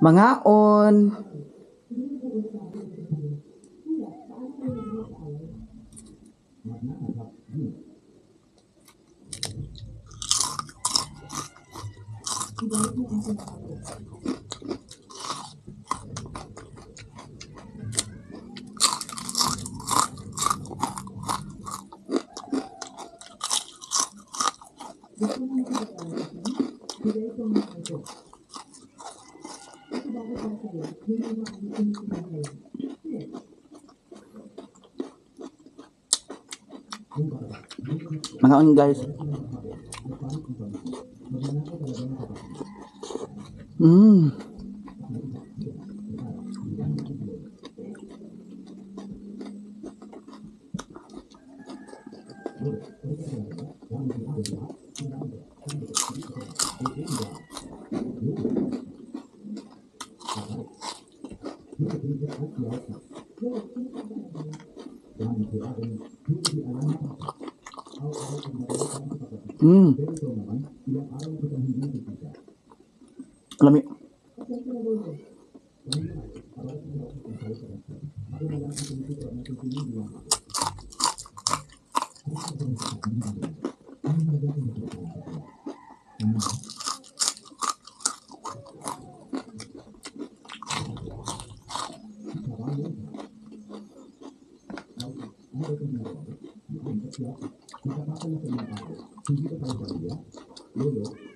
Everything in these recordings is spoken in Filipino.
Mangaon. Mangaon guys. Mm. Mm. Lami.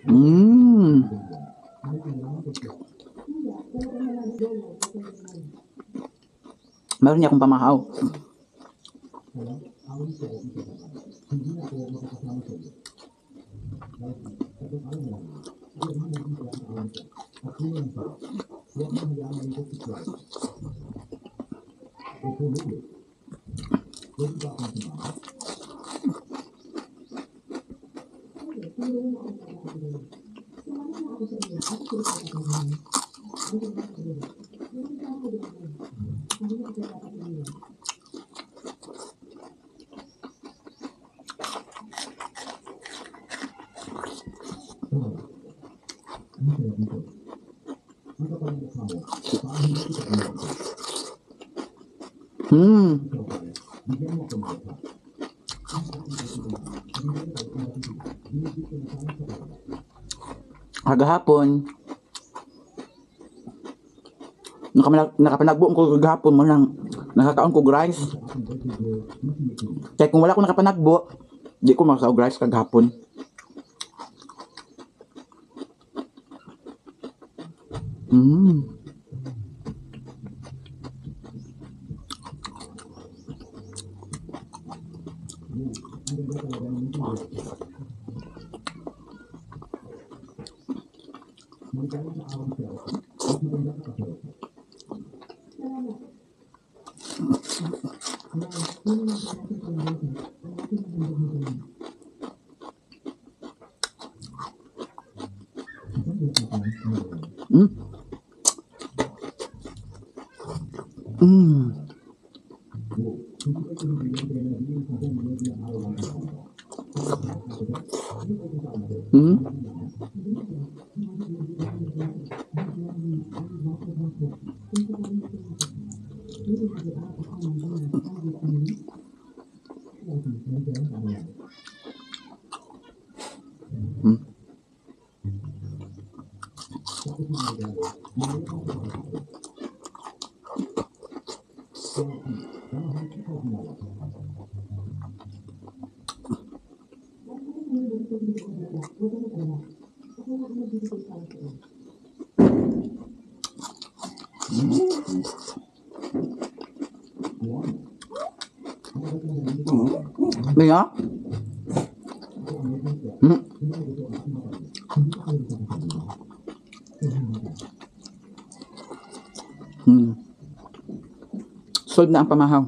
Mm. Meron niya akong pamahaw. Hmm. Kagahapon, nakapanagbuon ko kagahapon mo lang nakakaon ko rice. Kaya kung wala ko nakapanagbo, di ko makasaog rice kagahapon. Mm. Mm. Mm. Mm. Mm. Mia? Mm. Mm. Solve na ang pamahaw.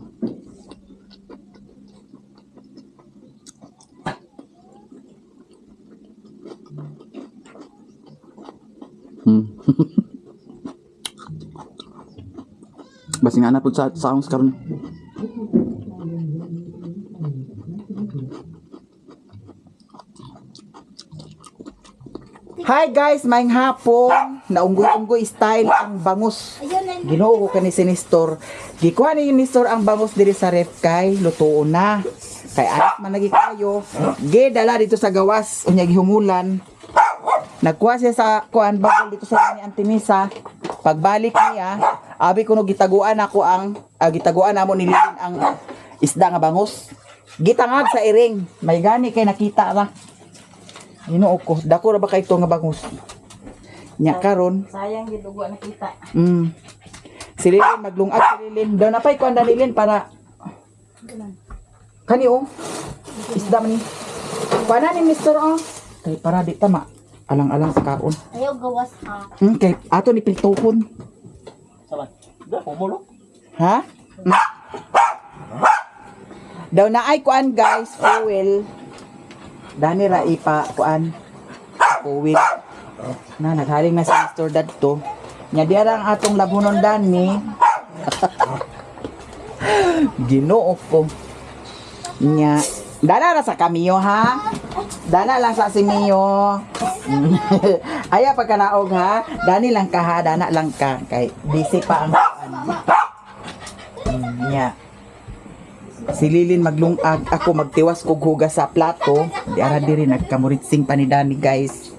Mm. Basi nga na po sa sounds karon. Hi guys, maayong hapon. na unggoy-unggoy style ang bangus. Ginoo ko kani si Nestor. Gikuha ni Nestor ang bangus diri sa ref kay lutuon na. Kay anak man lagi kayo. Gidala dito sa gawas unya gihumulan. Nagkuha siya sa kuan bagol dito sa ni Antimisa. Pagbalik niya, abi kuno gitaguan ako ang gitaguan namo ni Lilin ang isda nga bangus. Gitangag sa iring. May gani kay nakita ra. Ginoo ko, dako ra ba kay ito nga bangus? Nya karon. Sayang gid ug wa nakita. Si Lilin maglungag si Lilin. Daw napay ko anda Lilin para kani oh. Isda man ni. Kuana ni Mr. Oh. Kay para di tama. Alang-alang sa kaon. Ayaw gawas ha. Kay ato ni piltohon. Saman. Da pumulo. Ha? Daw na ay kuan guys, fuel. Dani ra ipa kuan. Fuel. Na naghaling na sa store dadto. Nya diara ang atong labunon dani. Ginoo ko. Nya dana ra sa kamiyo ha. Dana lang sa simiyo. Aya pagkanaog ha. Dani lang ka ha, dana lang ka kay busy pa ang kuan. Nya. Si Lilin maglungag, ako magtiwas kog hugas sa plato. Di ara diri nagkamuritsing pa ni Dani guys.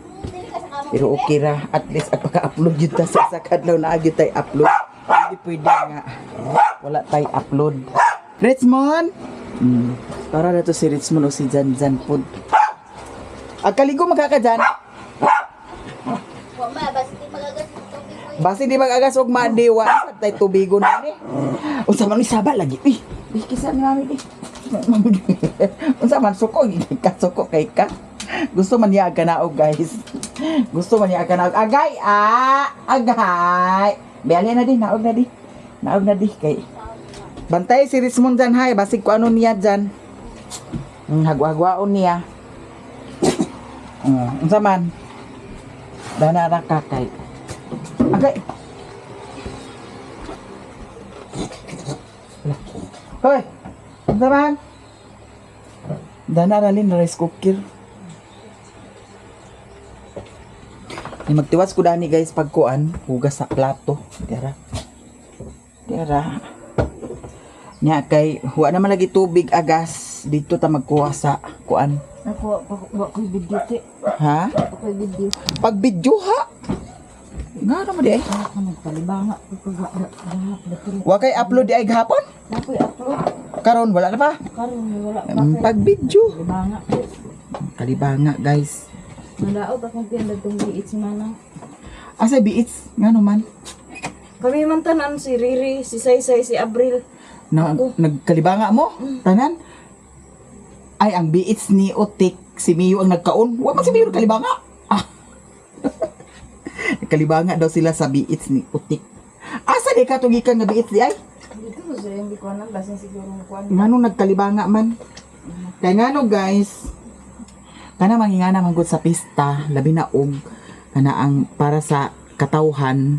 Pero okay ra, at least at paka-upload yun ta sa kadlaw na agad tay upload. Hindi pwede nga. Wala tay upload. Richmond! Para na to si Richmond o si Jan pod. Agkaligo magkakadyan. Wa ma basta di magagas tubig ko. Basi di mag-agas og maadiwa sa tay tubigon na ni. Unsa man ni saba lagi. Kisa ni mami di. Unsa man suko ka suko kay ka. Gusto man niya aganaog guys. Gusto man niya aganaog. Agay agay. Biali na di naog na di. Naog na di kay. Bantay si Richmond dyan hay. Basig ko ano niya dyan. Hagwagwaon niya. Unsa man. Dana ra ka kay. Agay. Hoy. Unsa man. Dana ra lin rice cooker. Ni magtiwas ko dani guys pagkuan, hugas sa plato. Dira. Nya kay huwa naman lagi tubig agas dito ta magkuha sa kuan. Ako wa ko video ti. Ha? Ako video. Pag video ha. Nga naman di ay. Ako nagtalibanga ko Wa kay upload di ay gahapon? Ako i-upload. Karon wala na pa. Karon wala pa. Pag video. Talibanga. Kalibanga guys. Nalaot akong pinadtong biit si Manang. Asa biits nga naman. Kami man tanan si Riri, si Saysay, si Abril. Nagkalibanga mo? Tanan? Ay, ang biits ni Otik, si Miyo ang nagkaon. Wa man si Miyo kalibanga. Kalibanga daw sila sa biits ni Otik. Asa di ka tugikan nga biits di ay? Dito ko sa hindi ko alam, lasing siguro ng kuwan. Ngano nagkalibanga man? Kaya ngano guys, kana mangingana man gud sa pista, labi na og kana ang para sa katawhan.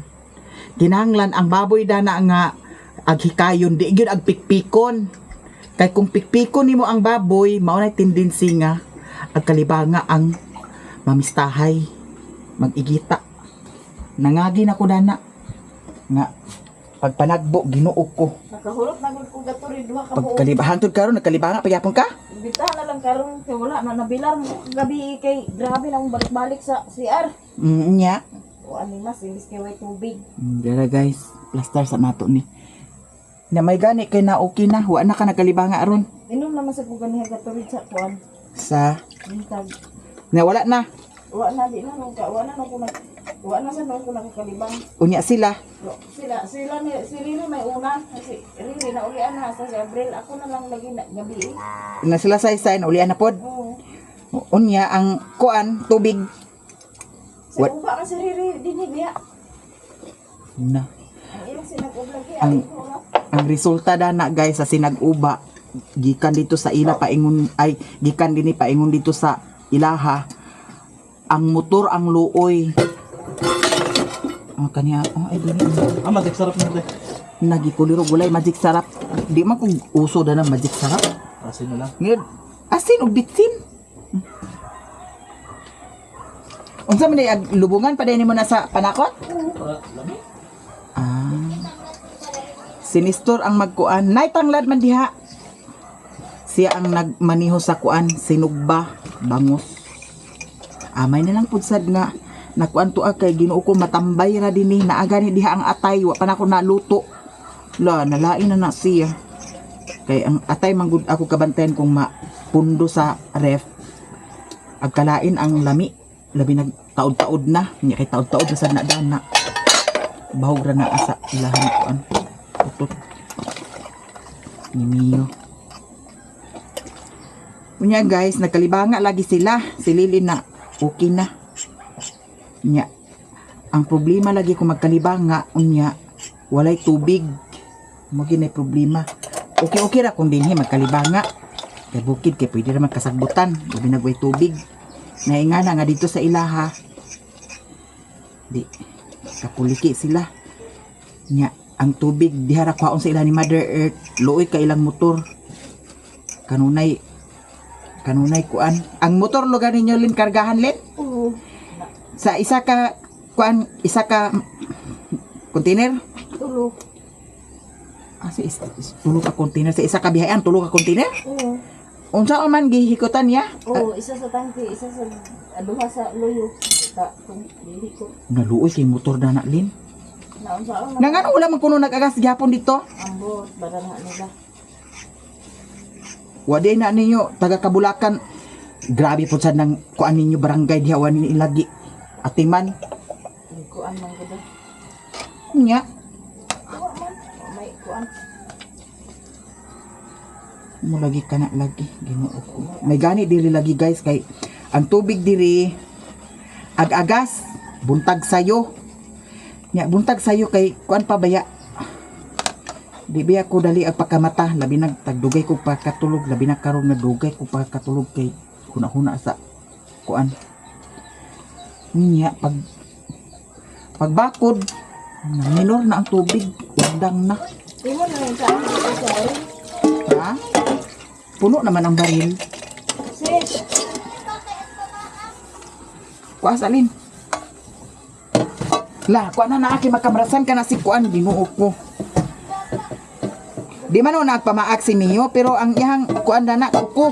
Kinahanglan ang baboy dana nga aghikayon di gyud ag pikpikon. Kay kung pikpikon nimo ang baboy, mao na tendency nga agkalibanga ang mamistahay, magigita. Nangagi na ko dana nga pagpanagbo Ginoo ko. Nakahulog na gud ko gatori duha ka buok. Pagkalibahan tud karon nagkalibanga pagyapon ka? Bitahan na lang karon kay wala na nabilar mo gabi kay grabe na mong balik-balik sa CR. Nya. O ani mas imbis kay way tubig. Dara guys, plaster sa nato ni. Na may gani kay na okay na, wa na ka nagkalibanga aron Inom naman sa kung ganiha gatori sa kuwan. sa Hintag. na wala na. Wa na di na nung wa na nung wa na sa nung nakakalibang. Unya sila. Sila ni si Riri may una si Riri na ulian na sa si Abril ako na lang lagi na gabi. Na sila sa sign ulian na pod. Oo. Unya ang kuan tubig. Sa What? uba ka si Riri dinhi niya. Na. Ang ilang sinag-ublagi Ang- Ang resulta dana guys sa sinag-uba gikan dito sa ila paingon ay gikan dinhi paingon dito sa ilaha. Ang motor ang luoy. Kanya ay dili. Matik sarap na ito. Nagikuliro gulay magic sarap. Di man kung uso na ng magic sarap. Asin na lang. Ngayon, asin o bitsin. Unsa man day ag lubungan pa din mo na sa panakot? Para lami. Ah. Sinistor ang magkuan. Nay tanglad man diha. Siya ang nagmaniho sa kuan, sinugba, bangus. Amay na lang pud sad nga nakuan to kay Ginoo ko matambay ra dinhi naaga ni diha ang atay wa pa na ko naluto. La nalain na siya. Kay ang atay manggud ako kabantayan kung mapundo sa ref. Agkalain ang lami, labi nag taod-taod na, nya kay taod-taod na sad na dana. Bahog ra na asa ilahan kuan. Utot. Ni Mio. Unya guys, nagkalibanga lagi sila. Silili na okay na. Nya ang problema lagi kung magkalibanga unya walay tubig. Mo ginay problema. Okay ra kung dinhi magkalibanga. Kay bukid kay pwede ra magkasagbutan, labi nagway tubig. Naingana nga dito sa ilaha. Di kapuliki sila. Nya ang tubig diha ra kwaon sa ilaha ni Mother Earth. Luoy ka ilang motor. Kanunay kuan. Ang motor lugar ninyo lin kargahan lin? Oo. Sa isa ka kuan, isa ka container? Tulo. Tulo ka container sa isa ka bihayan, tulo ka container? Oo. Unsa man gihikotan niya? Oo, isa sa tangke, isa sa duha sa loyo. Ta kung dili ko. Naluoy kay motor na lin. Naunsa ang Nangano wala man kuno nag-agas gyapon dito? ambot badan nga nila. Wadi na ninyo taga Kabulakan. Grabe po sad nang kuan ninyo barangay diha wa ni ilagi. Atiman Kuan man gud. nya. May kuan. Mo lagi kana lagi Ginoo ko. May gani diri lagi guys kay ang tubig diri ag-agas buntag sayo. Nya buntag sayo kay kuan pa baya. Di biya ko dali ang pagkamata, labi nag tagdugay ko pagkatulog, labi na karon nadugay ko pagkatulog kay huna-huna sa kuan. Nya pagbakod minor na ang tubig, undang na. Imo na lang sa Ha? Puno naman ang baril. sis. Kuha salin. La, kuha na aki makamrasan ka na si kuan, Ginoo ko. Di man na nagpamaak si Mio, pero ang iyang kuan na kuko.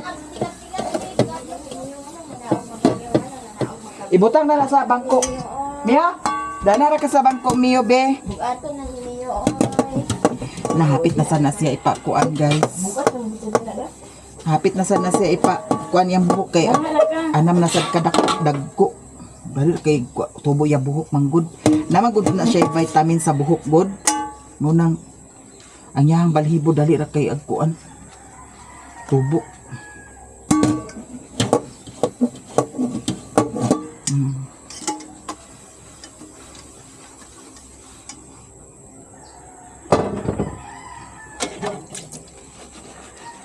Ibutang na lang sa bangko. Mio, dana ra ka sa bangko Mio be. Bugato na niyo oy. Nahapit na sana siya ipakuan guys. Bugat mo dito na. Hapit na sana siya ipakuan yang buhok kay anam na sad kadak dagko. Dahil kay tubo ya buhok manggod. Naman gud na siya vitamin sa buhok god. Munang ang yahang balhibo dali ra kay agkuan. Tubo.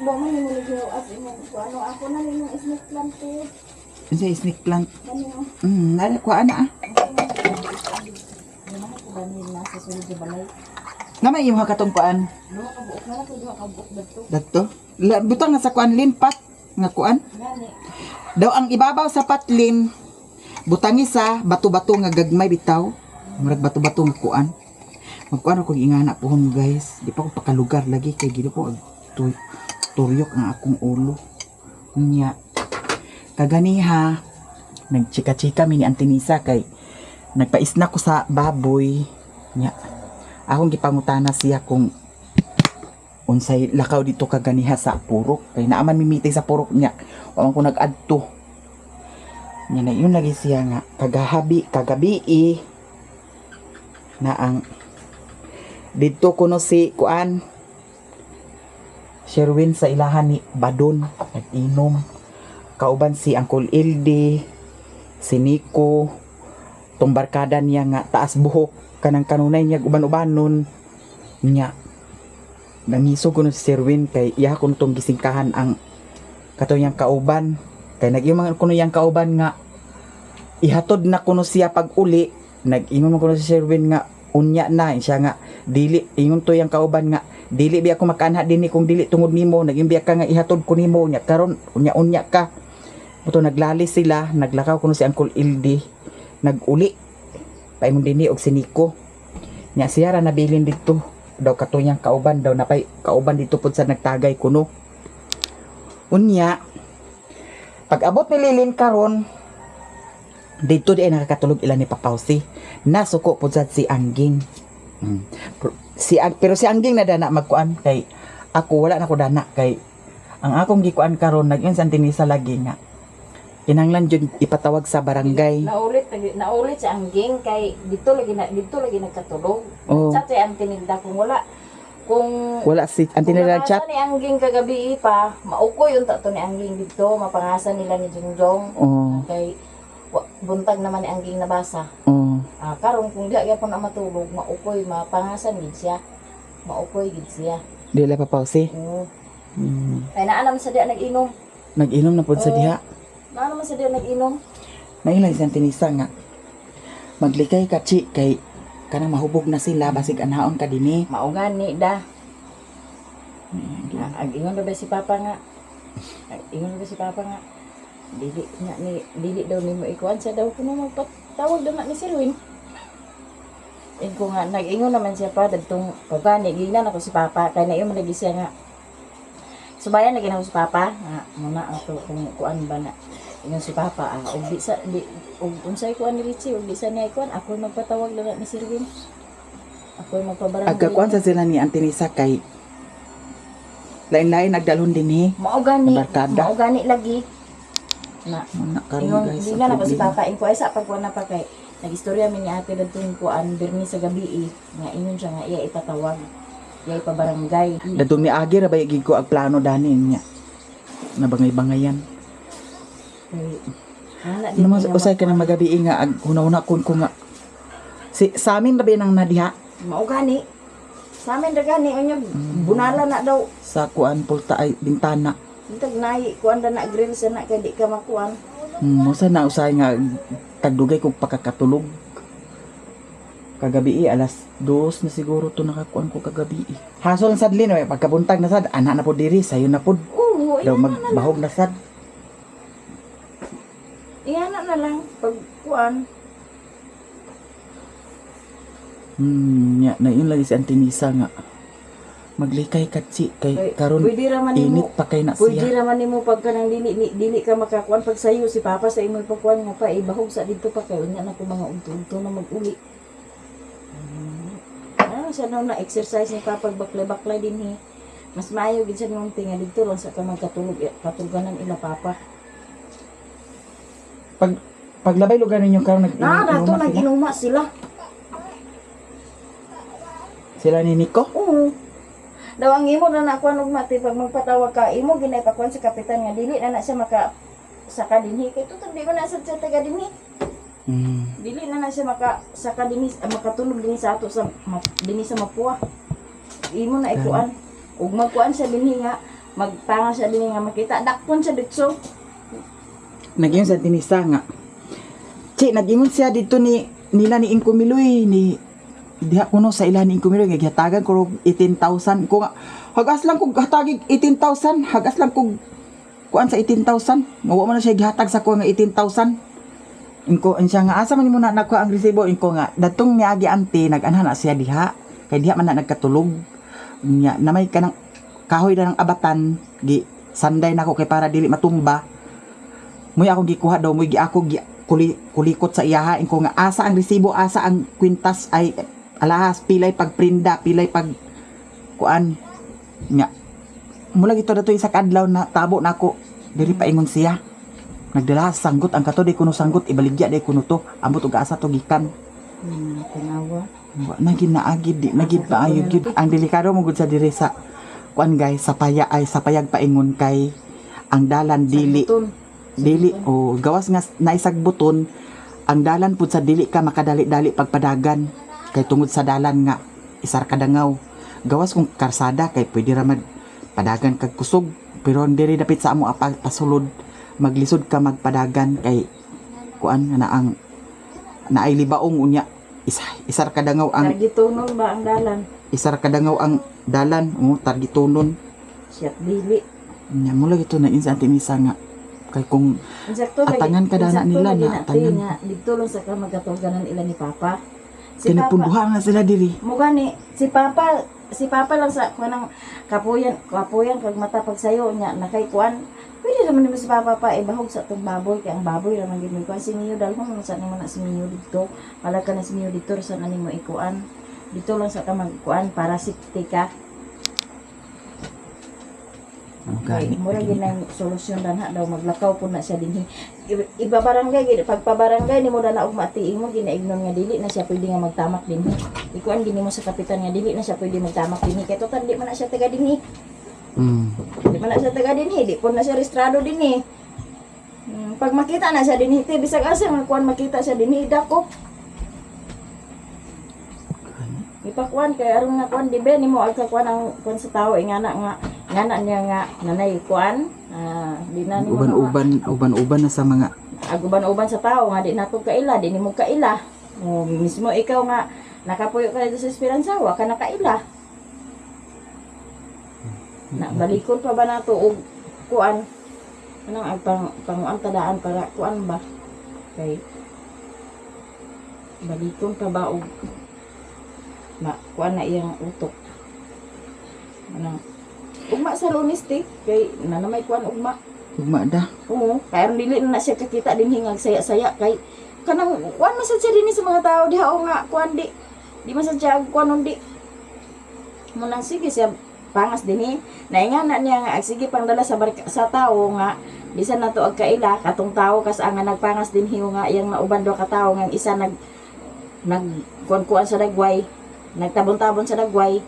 Ba man mo ligo as imo ano ako na rin yung snake plant to. Sa snake plant. Kanino? Nala kuan na ah. Dani na sa sulod sa balay. Namay imong katong kuan. Duha ka buok na to, duha ka buok dito. Dadto. Butang na sa kuan linpat nga kuan. Gani. Daw ang ibabaw sa patlin butangi sa bato-bato nga gagmay bitaw. Murag bato-bato nga kuan. Magkuan ako ingana pohon guys. Di pa ko pakalugar lagi kay gid ko turyok ang akong ulo. Nya kaganiha nagchika-chika mi ni Antinisa kay nagpaisna ko sa baboy. Nya akong gipangutana siya kung unsay lakaw dito kaganiha sa purok kay naaman mimiti sa purok niya wa man ko nag-adto nya na yun lagi siya nga kagabi na ang dito kuno si kuan Sherwin sa ilahan ni Badon nag-inom kauban si Uncle Ildi si Nico tong barkada niya nga taas buhok kanang kanunay niya uban-ubanon niya nangiso ko si Sherwin kay iya ko tong gisingkahan ang katong kauban kay nag-iumang kuno yang kauban nga ihatod na kuno siya pag uli nag-ingon kuno si Sherwin nga unya na siya nga dili ingon to yang kauban nga dili biya ko makaanha dinhi kung dili tungod nimo naging biya ka nga ihatod ko nimo nya karon unya ka buto naglali sila naglakaw kuno si Uncle Ildi naguli paingon dinhi og siniko nya siya ra nabilin dito daw katuyang kauban daw napay kauban dito pud sa nagtagay kuno unya pag abot ni Lilin karon dito di ay nakakatulog ila ni Papawsi nasuko pud sad si Angging pero si Angging na dana magkuan kay ako wala na ko dana kay ang akong gikuan karon nag-ingon sa Tinisa lagi nga kinahanglan jud ipatawag sa barangay. Naulit si Angging kay dito lagi nagkatulog. Oh. Chat si Antininda kung wala si Antinila chat. Ni Angging kagabi pa, maukoy yung tato ni Angging dito, mapangasa nila ni Jongjong. Oh. Kay buntag naman ni Angging nabasa. Oh. Karon kung di gyapon na matulog, maukoy mapangasan gid siya. Maukoy gid siya. Dili pa Pausi. Kay naalam sa diya nag-inom. Nag-inom na pud sa diha. Naalam sa diya nag-inom. Nailay sa Tinisa nga maglikay ka chi kay kanang mahubog na sila basig anhaon ka dinhi. Maugani da. Ag-ingon na ba si Papa nga? Ag-ingon na ba si Papa nga? Dili daw nimo ikuan sa daw kuno magpatawag daw na ni Sirwin. Ko nga nag-ingon naman siya pa dadtong pagani gina na ko si Papa kay na man lagi siya nga. Subayan lagi na ko si Papa nga muna ato kung kuan ba na ingon si Papa og di sa unsay kuan ni Richie og di sa niya kuan ako magpatawag daw na ni Sirwin. Ako magpabarangay. Agkakuan sa sila ni Antinisa kay lain-lain nagdalhon dinhi. Maugani Barkada. maugani lagi. Na Karon ingon guys. di na ko si Papa inko ay sa pagkuan na pa kay nagistorya mi ni ate dadtong kuan birni sa gabi nga ingon siya nga iya ipatawag. Iya ipabarangay. Dadtong ni Agi ra bay gid ko ang plano dani niya. Nabangay-bangayan. Naman usay ka na magabi nga huna-huna kun ko nga. Sa amin ra ba nang nadiha Maugani. Sa amin dagani unyo bunala na daw. sa kuan pulta ay bintana. Intag nahi kuan da na grill sa na kay di ka makuan. Musa na usay nga tagdugay kog pakakatulog. Kagabi alas 2 na siguro to nakakuan ko kagabi. Hasol sad lin pagkabuntag na sad ana na pud diri sayo na pud. Oo, Daw magbahog na sad. Iyana na lang pag kuan. Nya na yun lagi si Antinisa nga. Maglikay katsi kay karon Pwede raman init nimo. pa kay na Pwede siya. raman nimo pagka nang dili ka makakuan pag sayo si Papa sa imo pagkuan nga pa ibahog sa dito pa kay unya na ko mga unto na mag-uli. Siya na exercise ni Papa baklay-baklay din he. Mas maayo gid siya nung tinga dito ron sa ka magkatulog katulganan ila Papa. Paglabay lugar ninyo karon Dato nag-inuma sila. Sila ni Nico. Oo. Daw ang imo na nakuan og mati pag magpatawag ka imo ginay pakuan sa kapitan nga dili na siya maka saka dinhi kay tutod di ko na sa taga dinhi. Dili na siya maka saka dinhi makatulog dinhi sa ato sa dinhi sa Mapua. Imo na ikuan. Ug magkuan siya dinhi nga magpanga siya dinhi nga makita dakpon siya ditso. Nag-ingon sa Tinisa nga. Nag-ingon siya dito nila ni Inkumiloy ni diha kuno sa ilan ni Inkumiloy nga gihatagan ko og 18,000 ko nga hagas lang kog hatagig 18,000 hagas lang kog kuan sa 18,000 nga wa man na siya gihatag sa ko nga 18,000 inko siya nga asa man nimo na nakuha ang resibo inko nga datong niagi ante nag-anha na siya diha kay diha man na nagkatulog nya namay kanang kahoy na ng abatan gi sanday nako kay para dili matumba muy ako gikuha daw muy gi ako kulikot sa iyaha inko nga asa ang resibo asa ang kwintas ay alahas pilay pagprinda pilay pag kuan nya mula gito dato isa kadlaw na tabo nako diri pa ingon siya nagdala sanggot ang kato di kuno sanggot ibaligya di kuno to ambot og asa to gikan Tanawa. wa na ginaagid di na gid paayo gyud ang delikado mo gud sa diri sa kuan guys sa payag paingon kay ang dalan dili o gawas nga naisag buton ang dalan pud sa dili ka makadali-dali pagpadagan kay tungod sa dalan nga isar kadangaw gawas kung karsada kay pwede ra padagan kag kusog pero diri dapit sa amo pasulod maglisod ka magpadagan kay kuan nga ang naay libaong unya isar kadangaw ang Targitunon ba ang dalan? isar kadangaw ang dalan targitunon Siyat dili. nya mula gito na insa Tinisa nga Kay kung Insakto atangan ka dana nila na atangan. nga dito lang sa kamagatuganan ila ni Papa. Si Papa, Kinipunduhan na sila diri. mukha ni si Papa lang sa kanang kapuyan kag mata pag sayo nya nakay kuan. Pwede naman nimo si Papa pa ibahog sa tong baboy kay ang baboy ra man gid mo kuan si Mio dalhon man sa nimo na si Mio dito. Wala ka na si Mio dito sa nimo ikuan. Dito lang sa kamag kuan para safety ka. Okay. Kay mura gid ang solusyon danha daw maglakaw po na siya dinhi. Iba barangay gid pag pabarangay nimo dana og matiing mo ginaignon nga dili na siya pwede nga magtamak dinhi. Ikuan gini mo sa kapitan nga dili na siya pwede magtamak dinhi kay total di man na siya taga dinhi. Di man na siya taga dinhi, di po na siya registrado dinhi. Pag makita na siya dinhi, te bisag asa nga kuan makita siya dinhi dako. Ipakuan kay aron nga kuan di ba nimo ag kuan ang kuan sa tao ingana niya nga nanay kuan di na nimo Uban-uban na sa mga aguban-uban sa tao nga di nato kaila di nimo kaila mismo ikaw nga nakapuyo ka dito sa Esperanza wa ka nakaila na balikon pa ba nato og kuan anang ang panguan tadaan para kuan ba kay balikon pa ba og na kuan na iyang utok anang ugma sa Lunes ti kay nanamay kuan ugma da. oo kay aron dili na siya kakita din hingag saya-saya kay kanang kuan man sad siya dinhi sa mga tao diha o nga kuan di man sad siya kuan di mo nang sige siya pangas dinhi naingana niya nga sige pangdala sa tao nga bisan nato ag kaila katong tao kas ang nagpangas dinhi nga iyang nauban do ka tao nga isa nag kuan sa dagway nagtabon-tabon sa dagway.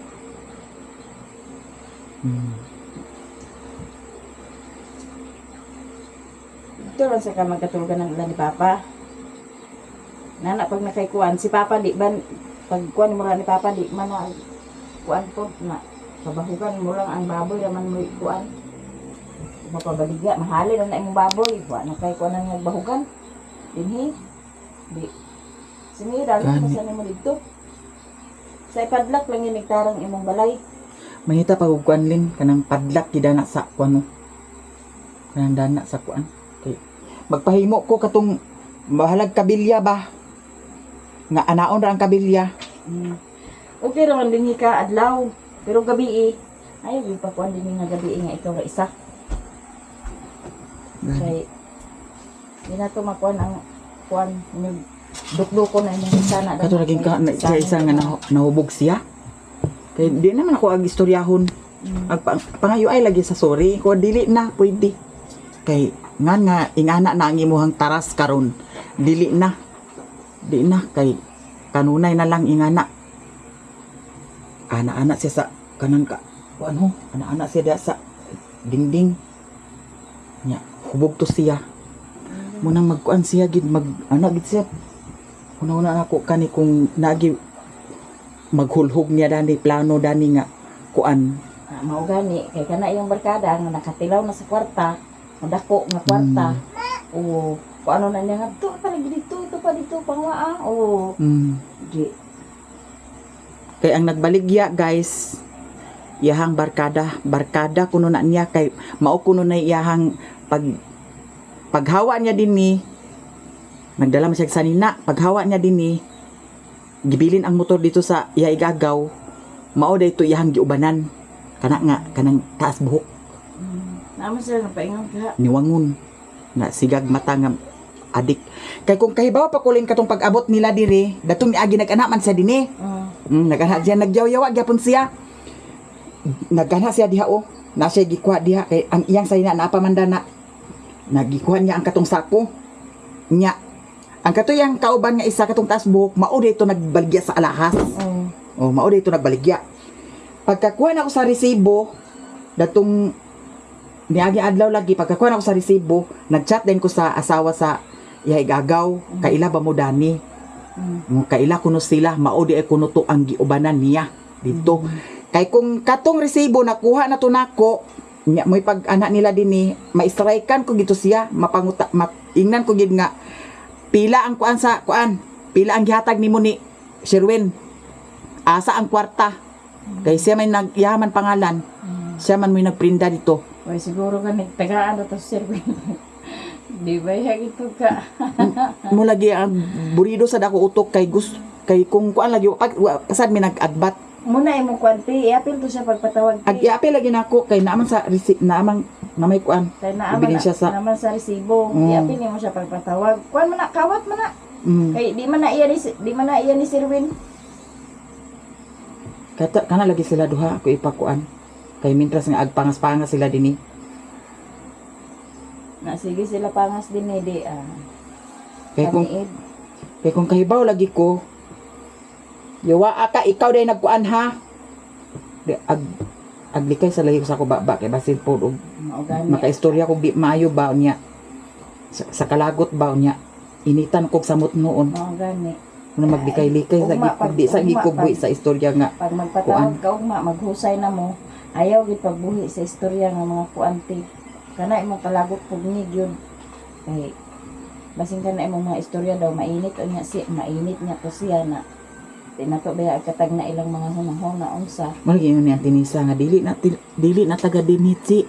Ito lang sa kamagkatulugan ng ilan ni Papa. Nana pag nakaikuan, si Papa di ba, pag kuan mo lang ni Papa di man na kuan po na kabahugan mo lang ang baboy naman mo kuan. Mapabaligya, mahalin na imong baboy. Wa na kay kuan ang nagbahugan. Dinhi. Di. Sinira lang sa nimo dito. Sa ipadlak lang yung nagtarang imong balay. Mangita pagkuan lin kanang padlak gidana sa kuan mo. Kanang dana sa kuan. Okay. Magpahimo ko katong bahalag kabilya ba. Nga anaon ra ang kabilya. Okay raman din ka adlaw, pero gabi ay di pa kuan din nga gabi nga ikaw nga isa. Kay di na to makuan ang kuan ni dukdukon na imong isa na Kato naging ka sa isa nga nahubog siya. Kay di naman ako ag istoryahon. Ag pangayo ay lagi sa sorry ko dili na pwede. Kay nga ingana na ang imuhang taras karon. Dili na. Di na kay kanunay na lang ingana. Ana-ana siya sa kanan ka. Ano? Ana-ana siya da sa dingding. Nya hubog to siya. Munang magkuan siya gid ana gid siya. Una-una ako kani kung nagi maghulhog niya dani plano dani nga kuan mao gani kay kana iyang barkada nga nakatilaw na sa kwarta madako nga kwarta o ano na niya nga to pa dito ito pa dito pangwaa o di kay ang nagbaligya guys iyahang barkada kuno na niya kay mao kuno na iyahang paghawa niya dinhi nagdala man siya sa nina paghawa niya dinhi gibilin ang motor dito sa iya igagaw mao dayto iyang giubanan kanang taas buhok naman sila napaingon ka niwangon nga sigag mata nga adik kay kung kahibaw pa kulin katong pag-abot nila diri datong niagi nag-ana man siya dinhi nag-ana diya nagyaw-yawa gyapon siya nag-ana siya diha na siya gikuha diha kay ang iyang sayna na pamandana nagikuha niya ang katong sako nya ang katuyang kauban nga isa katong taas buhok mao dito nagbaligya sa alahas. Mao dito nagbaligya. Pagkakuha na ako sa resibo datong niagi adlaw lagi pagkakuha na ako sa resibo, nagchat din ko sa asawa sa igagaw, kaila ba mo dani? Kaila kuno sila mao di ay kuno to ang giubanan niya dito. Kay kung katong resibo nakuha na to nako, nya moy pag anak nila dinhi, maistrikean ko gito siya, ingnan ko gid nga pila ang pila ang gihatag nimo ni Sherwin asa ang kwarta kay siya may nagyaman pangalan siya man may nagprinda dito Oy siguro ka nagtagaan to Sherwin Di ba ito ka? Mo lagi ang burido sa dako utok kay kay kung kuan lagi pag sad mi nag-agbat. Muna mo kwanti, i-apil to siya pagpatawag. Ag-iapil lagi nako kay naaman sa receipt naamang na may kuan. Kaya naaman Ebidensya sa naman sa resibo. I-apil mo siya pagpatawag. Kuan mo na, kawat mo na. mm, Kay di man na iya ni Sirwin. kata kana lagi sila duha ako ipakuan. Kay mintras nga agpangas-pangas sila dinhi. Na sige sila pangas din di Kay kung kaniid. kay kung kahibaw lagi ko yawa ka ikaw day nagkuan ha. Di, aglikay sa lahi ko sa ko baba kay basin po og Mao gani. makaistorya kog di maayo ba niya. Sa kalagot ba niya. Initan kog samot noon. Mao gani. Ano maglikay-likay sa Ugma, gikog di sa ugma, gikog pag- sa istorya nga. Pag magpatawag ka ugma, maghusay na mo. Ayaw gid pagbuhi sa istorya nga mga kuanti. Kana imong kalagot pugnig yun. Kay basin kana imong mga istorya daw mainit o mainit nga to siya na tinato ba katag na ilang mga hunahuna unsa. Malagi yun niya tinisa nga dili na taga dinhit.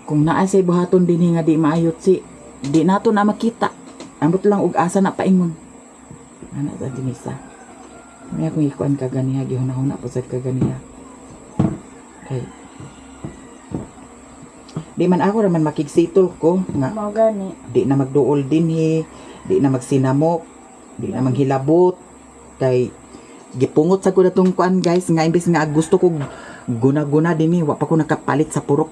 Kung naa say buhaton dinhi nga di maayot si di nato na makita. Ambot lang og asa na paingon. Ana sa tinisa. May akong ikuan ka ganiha gihunahuna po sa kaganiha. Kay di man ako raman makigsitol ko nga Mao gani. di na magduol dinhi, di na magsinamok, di na maghilabot kay gipungot sa ko natong kuan guys nga imbes nga gusto ko guna-guna dinhi wa pa ko nakapalit sa purok.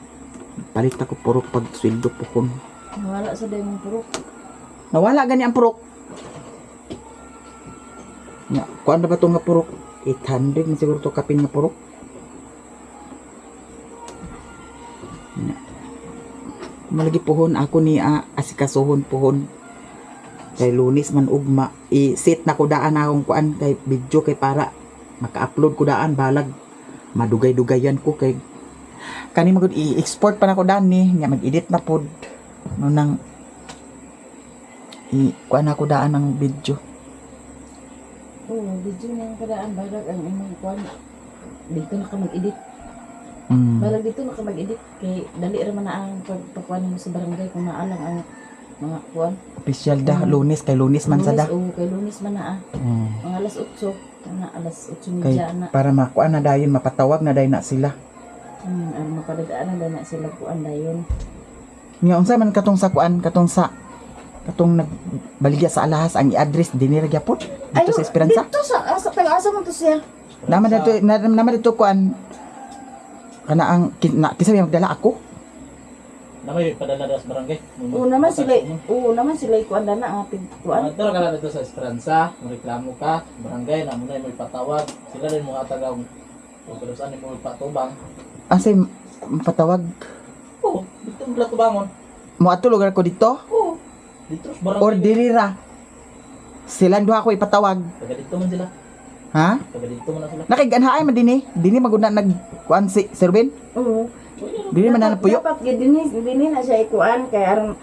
Palit ako purok pag sweldo po ko. Wala sa day mong purok. Nawala gani ang purok. Nga, kuan na ba to nga purok? 800 na siguro to kapin nga purok. Nga. Malagi pohon ako ni asikasuhon pohon. Kay lunis man ugma i-set na ko daan akong kuan kay video kay para maka-upload ko daan balag madugay-dugayan ko kay kani magud i-export pa nako daan ni nga mag-edit na pod no nang kuan ako daan ng video. Oo, video na yung kadaan balag ang imong kuan. Dito na ka mag-edit. Balag dito na ka mag-edit kay dali ra man na ang pagkuan mo sa barangay kung naalang ang mga kuan. Official da lunes kay lunes man sa da. Oo, kay lunes man na Mga alas 8, na alas 8 Kay media na. para makuan na dayon mapatawag na dayon na sila. Ang mapadadaan na na sila kuan dayon. Nga unsa man katong sa kuan katong nagbaligya sa alahas ang i-address dinhi ra gyapon dito sa Esperanza. Dito sa taga-asa mo to siya. Naman dito kuan kana ang kisa may magdala ako. Na may padala daw sa barangay. Oo naman sila kuan na ang ating kuan. Pero kala dito sa Esperanza, reklamo ka, barangay na muna mo ipatawag. Sila rin mga taga kung saan mo ipatubang. Asay patawag Oo, dito ang Platubangon. mo ato lugar ko dito Oo, dito sa barangay. or diri ra. Silang duha ko ipatawag. Taga dito man sila. Ha? Taga dito man na sila. Nakiganhaay man dinhi magud na nag kuan si Sirwin. Oo. Dinhi man na puyo. Dapat gid dinhi na siya ikuan kay aron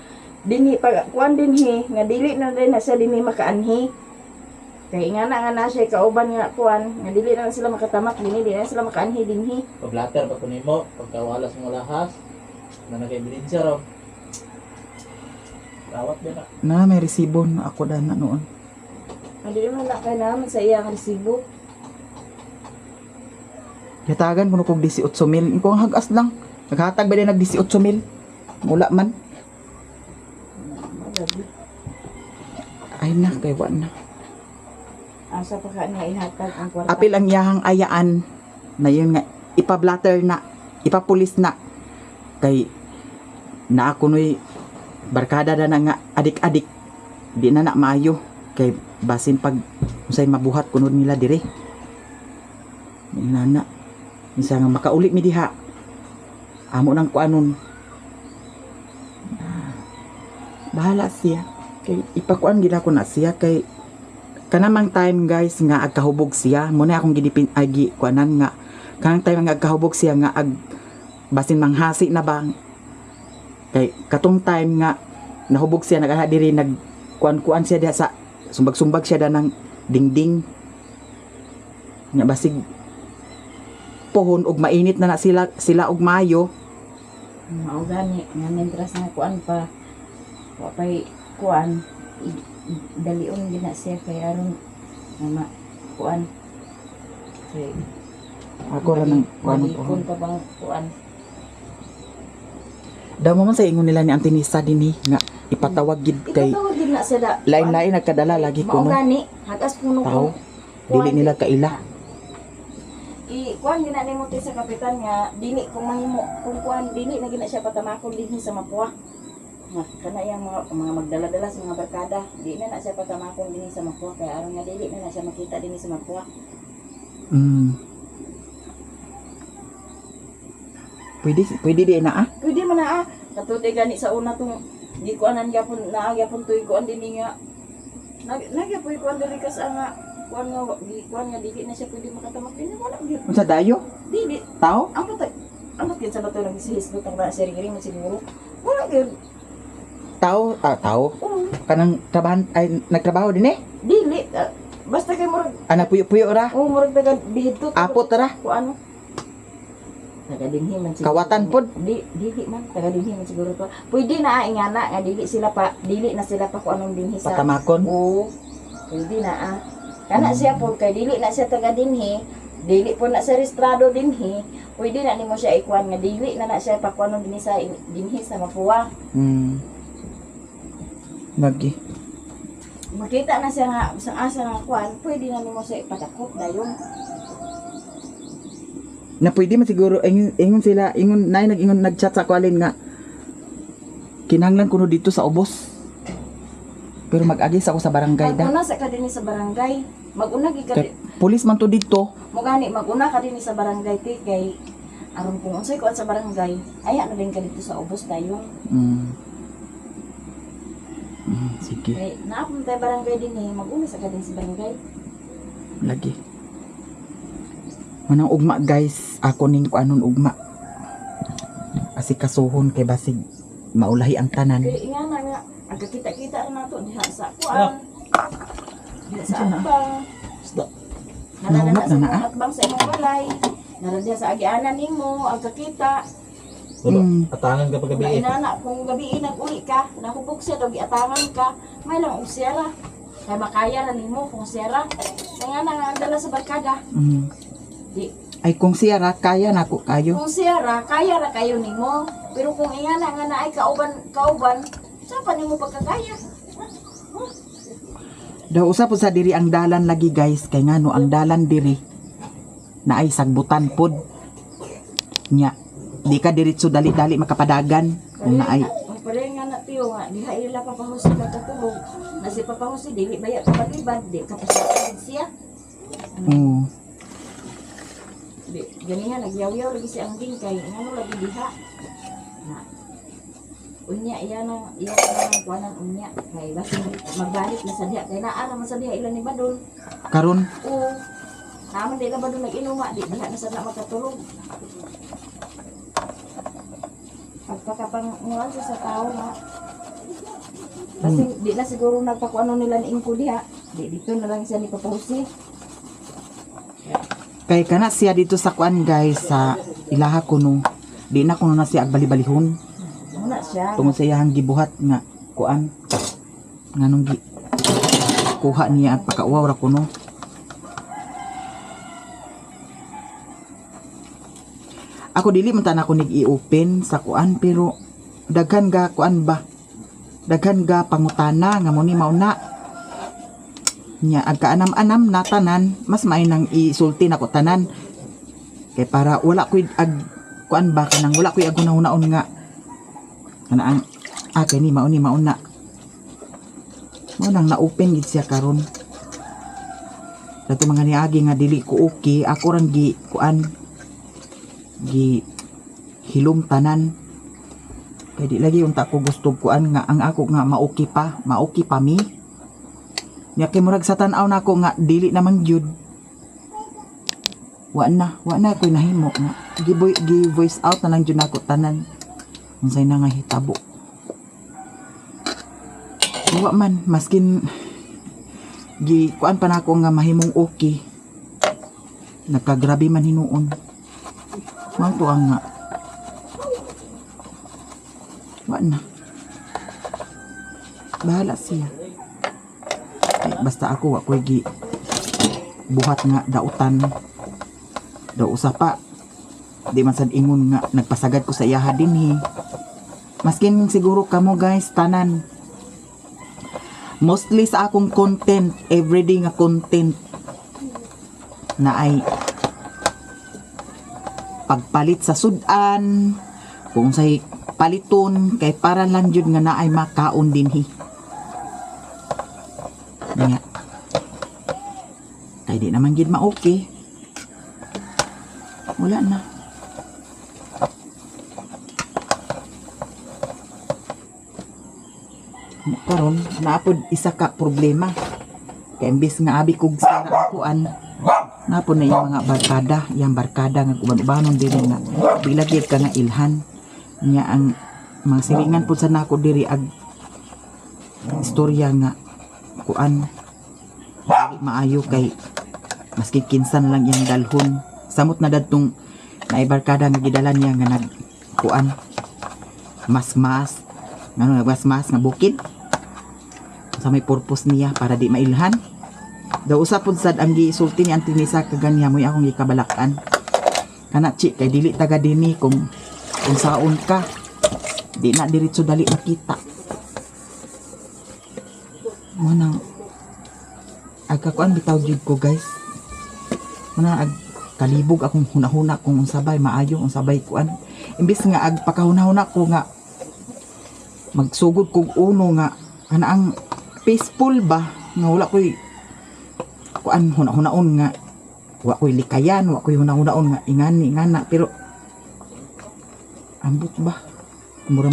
dinhi pag kuan dinhi nga dili na din na siya dinhi makaanhi. Kay nga na siya kauban nga kuan nga dili na sila makatamak dinhi di na sila makaanhi dinhi. Pag-blatter pa kunin mo, pagkawalas mo lahas, na nag-ebidensya raw. Tawat din na. Na may resibo na ako dana noon. Dili man na kay naman sa iyang resibo. Yatagan ko kog 18,000. Iko ang hagas lang. Naghatag ba din nag 18,000? Wala man. Ay na, kay wa na. Asa pa ka niya ihatag ang kwarta. Apil ang iyahang ayaan na yun nga, ipablatter na, ipapulis na. Kay, na ako no'y barkada na nga, adik-adik. Di na maayo. Kay, basin pag, usay mabuhat kunod nila dire. Nana, misa nga makaulit mi diha. Amo nang kuanon. Bahala siya. Kay, ipakuan gila ko na siya. Kay, kanamang time guys nga agkahubog siya muna akong gidipin agi kuanan nga kanang time nga agkahubog siya nga basin manghasi na ba kay katong time nga nahubog siya nagaha diri nag kuan siya diha sa sumbag-sumbag siya da ng dingding nga basig pohon og mainit na sila og mayo Mao gani nga mentras nga kuan pa Wapay kuan dalion gina siya kay aron nga kuan. Kay Ako ra nang kuan malikon pa bang kuan. daw mo man sa ingon nila ni Auntie Nisa dinhi nga ipatawag gid kay Ipatawag din na siya da. lain-lain nagkadala lagi Mao kuno gani hagas puno tao ko. dili nila kaila. Kuan gina nimo ti sa kapitan nga dili kung mahimo kung kuan dili na gina siya patamakon dinhi sa Mapua. Nga kana yang mga magdala-dala sa mga barkada, di na siya patamakon dinhi sa Mapua kay aron nga dili na siya makita dinhi sa Mapua. Pwede di na ah. Pwede man na katuti gani sa una tong di kuanan gyapon na gyapon tuy kuan dinhi nga nagyapoy kuan diri kas nga kuan nga di kuan nga dili na siya pwede makatamak dinhi wala gyud. Unsa dayo? Dili Tao? ang patay sa bato lang si hisbot ang siri-siri mo siguro. Wala gyud. Tao? Oo. Kanang trabahan ay nagtrabaho din eh. Dili. Basta kay murag Ana puyo-puyo ra. murag taga bihito. Apot ra. Kung ano. Taga dinhi man siguro. Kawatan pod. Dili man. Taga dinhi man siguro to. Pwede na ingana nga dili na sila pa kung anong dinhi sa. Patamakon. Oo. Pwede na Kana siya po kay dili na siya taga dinhi. Dili po na sa registrado dinhi. Pwede na nimo siya ikuan nga dili na siya pa kung anong dinhi sa Mapua. Lagi. Makita na siya nga sa asa nga kuan, pwede na nimo siya ipatakop dayon. Na pwede man siguro ingon sila ingon nay nag-chat sa kwalin nga kinahanglan kuno dito sa ubos. Pero mag-agis ako sa barangay da. Maguna sa kadini sa barangay. Maguna gi Kay pulis man to dito. mo gani maguna kadini sa barangay ti kay aron kung unsay kuan sa barangay, aya na din ka dito sa ubos dayon. Sige. Kay naapon tay barangay dinhi, maguna sa kadini sa barangay. Lagi. Manang ugma guys, ako ning kuanon ugma. Asikasuhon kay basig maulahi ang tanan. Kay ingana nga ang kakita-kita na nato diha sa kuan. Diha sa atbang. Nahumot na na, ah? Atbang sa imong balay. Nara diha sa agianan nimo ang kakita. Wala, atangan ka paggabi eh. Inana, kung gabi nag-uli ka, nahubog siya, daw giatangan ka, may lang og siyara. Kaya makaya na nimo kung siyara. Kaya nga ang dala sa barkada. Di, Ay kung siya ra kaya nako kayo. kung siyara, kaya ra kayo nimo. Pero kung ingana nga na ay kauban, saan pa nimo pagkakaya? Daw usap po sa diri ang dalan lagi guys kay ngano ang dalan diri na ay sagbutan pod. Nya di ka diretso dali-dali makapadagan kung na ay Ang pala nga na tiyo nga, diha ila papahusi ka katulog. Nasi papahusi, dili baya ka palibad, di ka pasakin siya. Di, ganihan, nagyaw-yaw lagi si Angging kay, ano lagi diha. Na, unya, iyan ang kuanan unya. Kay basi magbalik na sa diha. Kay naa naman sa diha ilan ni Badon. karon Oo. Naman di na Badon nag-inuma, di diha na sa na makatulog. Pagpakapangulan siya sa tao nga. Kasi di na siguro nagpakuano nila ni Ingko diha. Di dito na lang siya ni papahusi. kay kana siya dito sa kuan guys sa ilaha kuno di na kuno na siya agbali-balihon Muna siya. tungod sa iyang gibuhat nga kuan nganong gi kuha niya ang pakauwaw ra kuno. Ako dili man tan ako nig-i-open sa kuan pero daghan ga kuan ba? Daghan ga pangutana nga mo ni mauna. Nya agkaanam-anam na tanan, mas may nang isulti nako tanan. Kay para wala koy kuan ba kanang wala koy agunahon nga kana ang kay ni mauna. Mo nang na-open gid siya karon. Dato mga niagi nga dili ko okay, ako rang gi kuan gi hilom tanan kay di lagi unta ko gusto kuan nga ang ako nga maoki pa mi nya kay murag sa tan-aw nako nga dili naman gyud wa na koy nahimo nga gi voice out na lang gyud nako tanan unsay na nga hitabo wa man maskin gi kuan pa nako nga mahimong okay nagkagrabe man hinuon. Mau to nga. Wa na. Bahala siya. Basta ako ako'y gi buhat nga dautan. Daw usa pa. Di man sad ingon nga nagpasagad ko sa iyaha dinhi. Maskin siguro kamo guys tanan. Mostly sa akong content, everyday nga content na ay pagpalit sa sudan, kung say paliton kay para lang jud nga naay makaon dinhi. Nya. Kay di naman gid ma-okay. Wala na. Karon naapod isa ka problema. Kay imbis nga abi kog sira ang kuan, napod na yung mga barkada nga kuban-ubanon diri nga bilagid ka nga ilhan. Nya ang mga silingan pud sa nako diri ag istorya nga kuan dili maayo kay maski kinsan lang yang dalhon samot na dadtong naibarkada nga gidala niya nga nag kuan mas ngano nagmas nga bukid sa may purpose niya para di mailhan daw usapod sad ang gisulti ni Auntie Nisa kaganya mo akong gikabalakan kana chi kay dili taga dini kung saon ka di na diretso dali makita mo nang agkakuan bitaw jud ko guys mo nang kalibog akong hunahuna kung unsabay maayo unsabay kuan imbis nga agpakahunahuna ko nga magsugod kog uno nga ana ang peaceful ba nga wala koy kuan hunahunaon nga wa koy likayan wa koy hunahunaon nga ingana pero ambot ba mura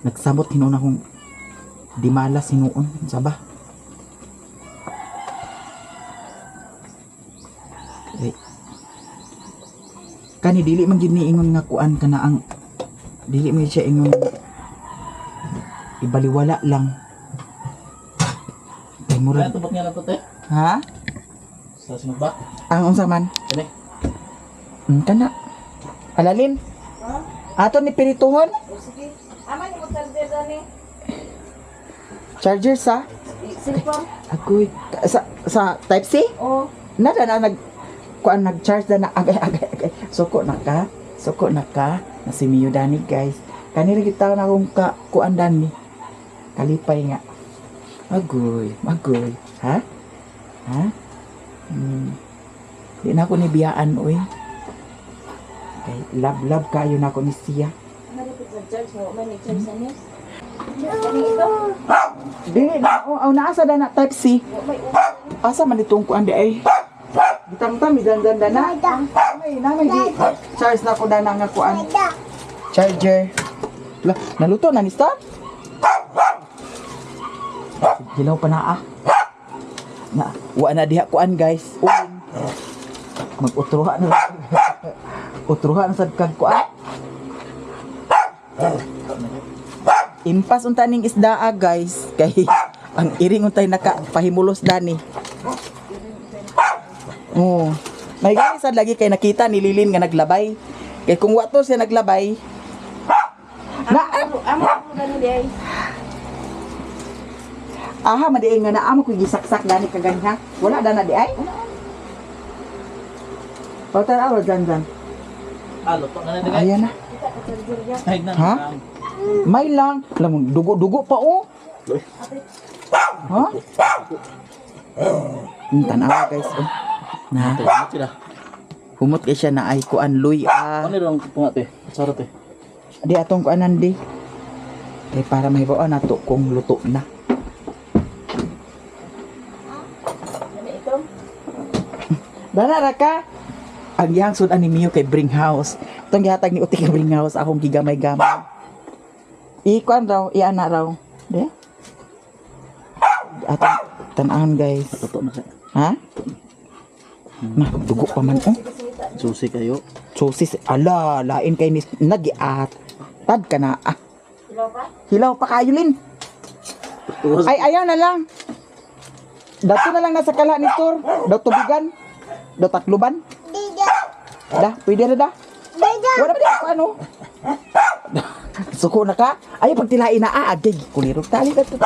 nagsamot hinuna kong di malas hinuon sa ba kani dili man gid ni ingon nga kuan kana ang dili man siya ingon ibaliwala lang ay Kaya mura tubot nga lang to, te. ha Sa sunod ba? ang unsa man Kani? kana alalin ato ni pirituhon Sige. Aman yung charger dani. charger sa Cellphone. agoy sa type C Oh. nada na nag kuan nag-charge na agay suko na ka na si Mio Dani guys kanila kita na akong kuan dani kalipay nga agoy ha di na ako ni biyaan oy okay, love kayo na ako ni siya Maripit sa charge mo. May nag-charge na niya. Kani ito. dili na naasa da na type C May asa man itong kuan di ay bitang-bitang ganda na ay naman di charge na ko dana nga kuan charger la naluto na ni Star hilaw pa na wa na diha kuan guys ulin mag-utruha na utruha na sad kag kuan impas unta ning isdaa guys kay ang iring untay nakapahimulos dani oh may gani sad lagi kay nakita ni Lilin nga naglabay kay kung wato siya naglabay na amo dani di ay. aha madiay nga naamo ko gisaksak dani kaganya wala dana di ay Pautan awal dyan. Luto na na, guys. Ayan na. Kita ka charger niya. Kahit na. Ha? May lang. Alam mo, dugo-dugo pa oh. Ha? Tanawa guys. Oh. Na. Sila. Humot kay siya na ay kuan luy Ano rin ang punga, te? Sarap, te. Di atong kuanan di. Kay para mahibawaan nato kung luto na. Dani ito. Dana ra ka. Ang yang sud ani Mio kay Bring House. Itong gihatag ni Uti kay Bring House akong gigamay-gamay. Ikuan raw, iana raw. De? Atong tan-an guys. Luto na siya. Ha? Na, dugo pa man oh. Susi kayo. Sosis, ala, lain kay ni nagiat. Tad ka na ah. Ilaw pa? Hilaw pa kayo lin. Ay, ayaw na lang. Dato na lang nasa kala ni Tor. Daw tubigan. Daw takluban. Dah, pwede na dah. Wala pa di ako ano. Suko na ka? Ay, pagtilain na agay. Kulirog tali ka to.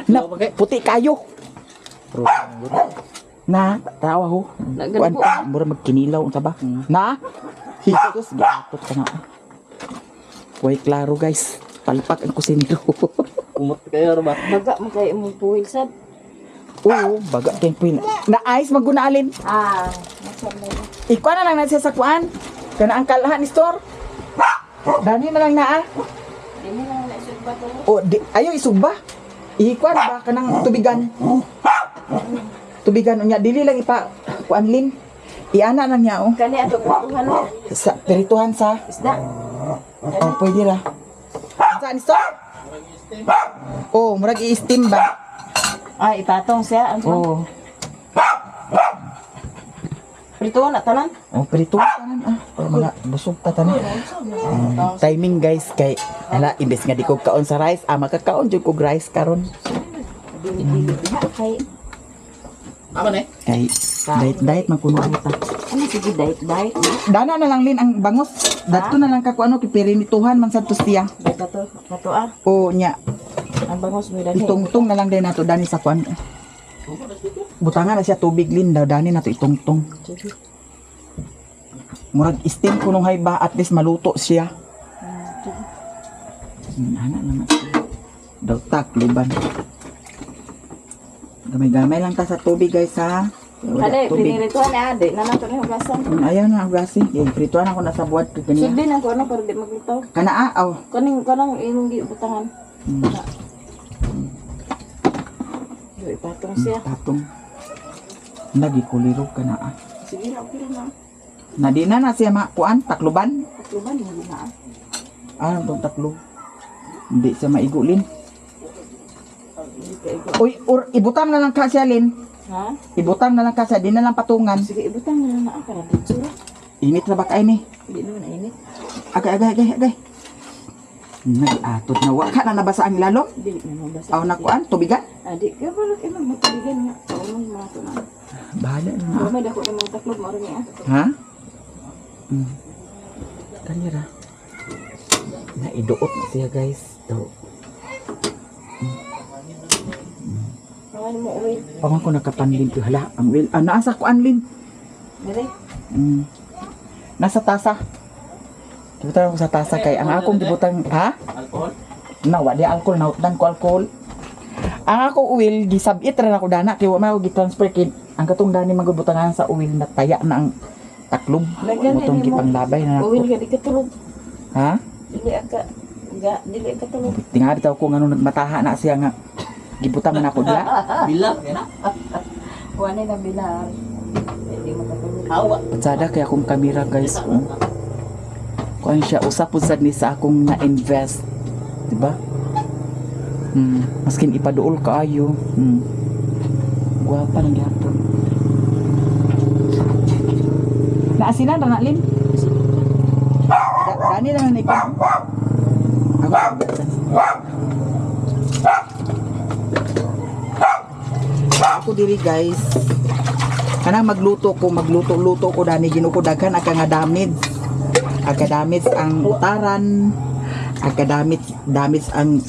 Na, puti kayo. Na, tawa ho. Kuan pa, mura magkinilaw unsa ba? Na? Hisos gatot ka na. Way klaro guys. Palpak ang kusinero. Kumot kayo ba? Baga mo kayo mo puwil sad. Oo, baga kayong puwil. Na ice maggunaalin. Nasaan na yun? Ikaw na lang na siya sa kuan. Kana ang kalahan ni store. Dani na lang na ah. Dili na na isod ba to? O, ayaw isugba. Ikuan ba kanang tubigan. Tubigan unya dili lang ipa kuanlin. Iana lang niya oh. Kani ato kutuhan mo. Sa perituhan sa. Isda. Oh, pwede ra. Saan isto? Oh, murag i-steam ba? Ay, ipatong siya. Ano? Oh. Prito na tanan. Oh, perituhan tanan ah. Para mga busog ta tanan. Timing guys kay hala imbes nga di ko kaon sa rice, makakaon jud ko rice karon. Dili diha kay Ama ne? Kay diet man kuno ta. ano sige diet. Dana na lang lin ang bangos. Dadto na lang ka kuano kipirinituhan man sa siya. Dito to. Nato O nya Ang bangos mo dali. itungtong na lang din nato dani sa kuan. Butangan na siya tubig lin daw dani nato itungtong. Sige. Murag steam kunong hayba at least maluto siya. Ana naman siya. Daw tak liban. Gamay-gamay lang ta sa tubig guys ha. Wala Ade, tubig. pinirituhan na ade. Nanato ni hugasan. Ayaw na gasi. Prituan ako na sa buwad ko kanya. Sugdi na ko ano para di maglitaw. Kana aw. Kanang imong gibutangan. Yo ipatong siya. Tatong. Lagi kulirog kana ah. Sige na okay na. Na di na siya makuan takluban. Takluban mo na. Ah, tong taklo. Hindi siya maigulin. Hindi ka igo. Uy, ibutang na lang ka siya lin. Ha? Ibutang na lang ka siya, di na lang patungan. Sige ibutang na lang para dito. Init na ba kay ni? Hindi naman init. Agay. Nag-atot na wa ka na nabasa ang lalom. Dili na mabasa. Aw nakuan tubigan. Adi kaya pala imong matuligan nga. Kaunong mga to na. Bahala na. May dako na mga taklob mo rin niya. Ha? Kanira. Naiduot na siya guys. Daw. Mga mo uwi. Pangan ko nakapanlin to. Hala, ang will. Naasa ko anlin. Dili. Nasa tasa. Gibutan ako sa tasa kay ang akong gibutang, ha? Alcohol? Nawa di alcohol, nautdan ko alcohol. Ang ako uwil, gisabit rin ako dana, kaya wala ako gitransfer kid. Ang katong dani magbutangan sa uwil na taya na ang taklob. Lagyan Butong din mo. gipanglabay na Uwi ako. ka di ka tulog. Ha? Dili ka tulog. Tingali taw ko nga nung nagmataha na siya nga. Gibutang na ako diha. Bilang, yan na. Wala na bilar. Hindi mo katulog. Hawa. Patsada kay akong kamera guys. Kuan siya, usap po sad ni sa akong na-invest. Diba? Maskin ipaduol kaayo. Guwapa ng gapon. Naasinan na nalin? Dani lang na ikon. Ako diri guys. Kanang magluto ko dani ginukudaghan aga nga damage. Aga damage ang utaran. Aga damage ang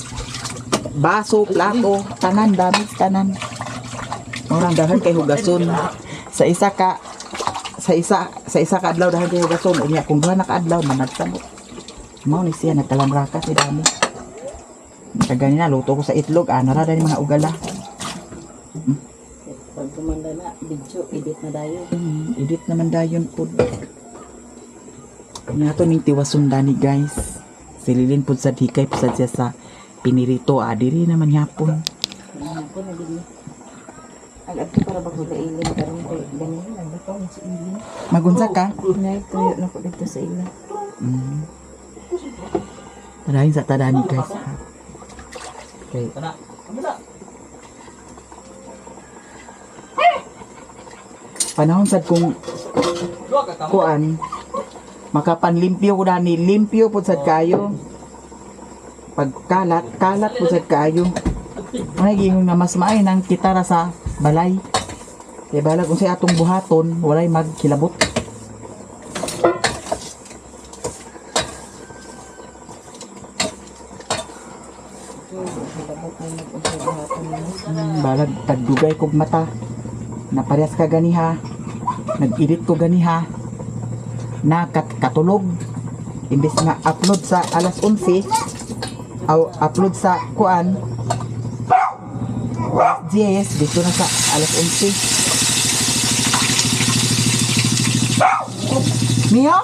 baso, plato, tanan tanan. Orang dahan kay hugason. Sa isa ka adlaw dahan kay hugason. Unya kung duha na ka adlaw managsamot. Mao ni siya nagkalamraka si dami. Kagani na luto ko sa itlog, nara dani mga ugala. Pag kumanda na, video, edit na dayo. Edit naman dayon po. Kanya to ning tiwason dani guys. Sililin po sa hikay po sa siya sa pinirito. Diri naman yapon. Ano po na din. Agad ko para bago ilin. Pero ganyan lang. Bato ang sa ilin. Magunsa ka? Tuyo na ko dito sa ilin. Tadahin sa tadani guys. Okay. Kana. Kamila. Panahon sad kung Duwa ka kamo. kuan makapanlimpyo ko dani limpyo po sad kayo pagkalat po sad kayo ay gingon nga mas maay nang kitara sa balay kay balag kung sa atong buhaton walay magkilabot Ay, nag-usay hapon na. Balag tagdugay kog mata. Naparehas ka ganiha. Nag-edit ko ganiha. Katulog. Imbes nga upload sa alas 11, upload sa kuan. Yes, dito na sa alas 11. Mio?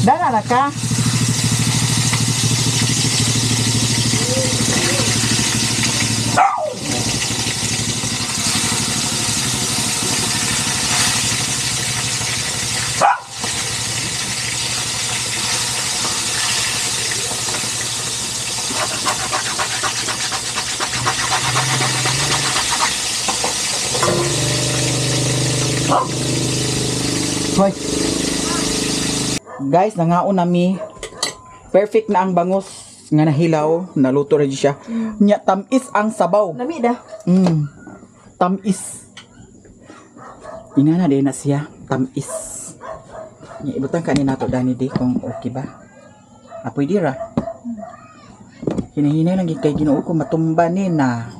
Dala na ka? Hoy. Guys, nangaon nami. Perfect na ang bangus nga nahilaw, naluto ra siya. Nya tamis ang sabaw. Lami dah. Tamis. Inana din na siya, tamis. Nya ibutang kanin nato dani di kung okay ba. Apoy dira. Hinahinay lang kay Ginoo ko matumba ni na.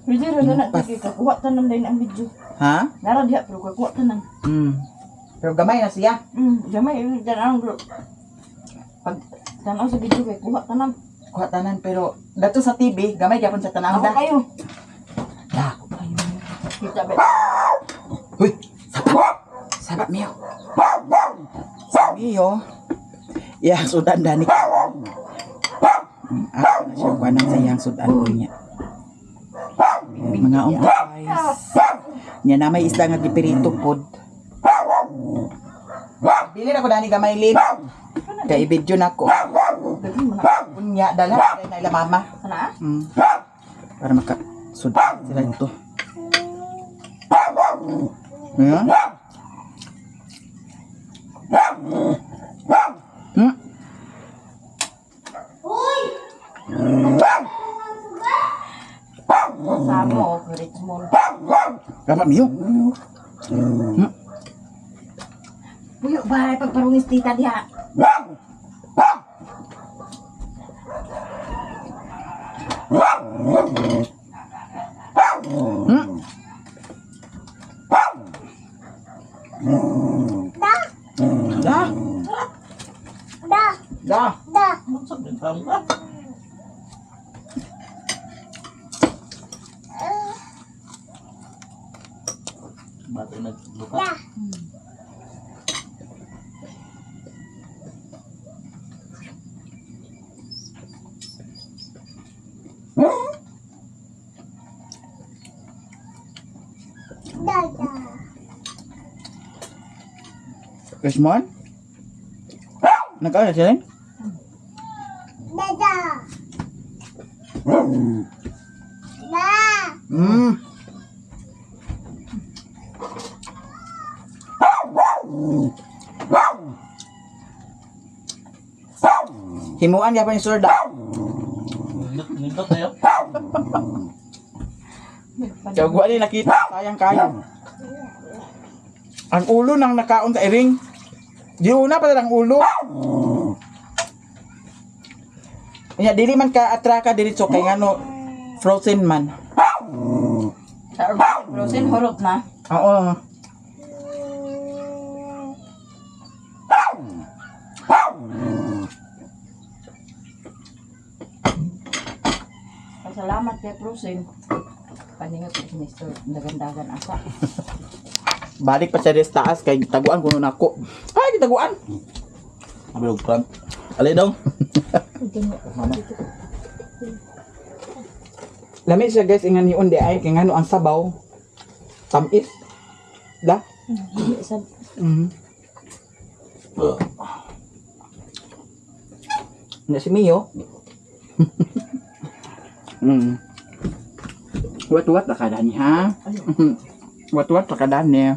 Pwede rin na natin kakuha tanan din ang video. Ha? Nara diha pero kakuha tanan. Pero gamay na siya. Gamay dan ang bro. Pag tanaw sa video kay kuha tanan. Kuha tanan pero dato sa TV gamay gyapon sa tanang Ako kayo. Da. Kita ba? Huy, sabat. Sabat Mio. Mio. Ya, sudan dani. Ako na siya kuanan sa iyang sudan niya. Mga guys. Nya na may isda nga gipirito pod. Bili na ko dani gamay lip. Kay video na ko. Unya dala na ila mama. Kana? Para maka sudan sila ito. Ayan. Samo, kurit mo. Dapat Mio. Puyo ba pagparungis tita diha? Da. Maksud din pang ka. Bato nagbuka. Krismon? Nag-ano sila? Himuan ya pa ni Surda. Nindot tayo. Jagwa ni nakita, sayang kayo. Ang ulo nang nakaon sa iring. Di una pa ang ulo. Nya dili man ka atraka diretso kay ngano frozen man. Frozen horot na. Oo. Salamat kay Frozen. Paningat ko ni Mr. Dagan-dagan asa. Balik pa siya des taas kay taguan kuno nako. Ay, taguan. Abilog prank. Ali dong. Lami siya guys ingan ni unde ay kay ngano ang sabaw. Tamis. Da? Na si Mio. Wat-wat lah keadaan ni ha. Wat-wat lah keadaan ni.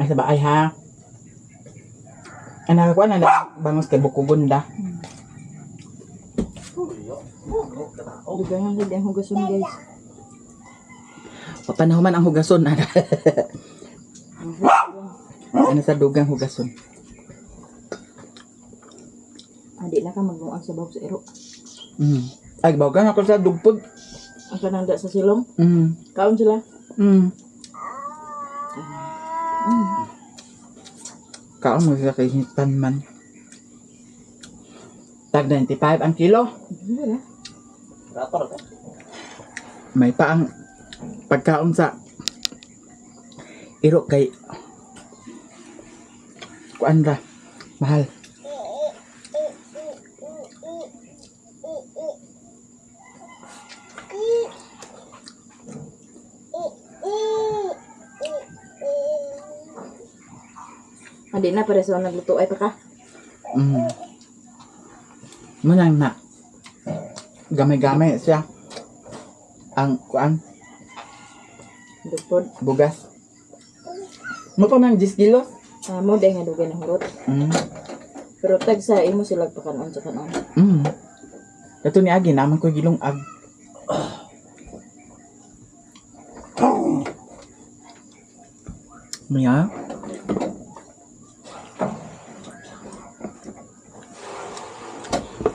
Ay sa baay ha. Anak ko na bangus kay buko bunda. Ganyan din ang hugason guys. Papanahuman ang hugason. Ano sa dugang hugason? Adi na ka magmuang sa bawang sa ero. Ay, bawagan ako sa dugpod. Ang kananda sa silong. Kaon sila. Kaon mo sa kahitan man. Tag 95 ang kilo. Wala. Rapor ka. May pa ang pagkaon sa iro kay kuan ra mahal. Adi na para sa nagluto ay pa ka. Manang na gamay-gamay siya ang kuan Dugpod. bugas. Mo pa man 10 kilos. Mo day nga dugay na hurot. Pero tag sa imo sila pakanon sa kanon. Ito ni Agi naman ko gilong ag. Maya.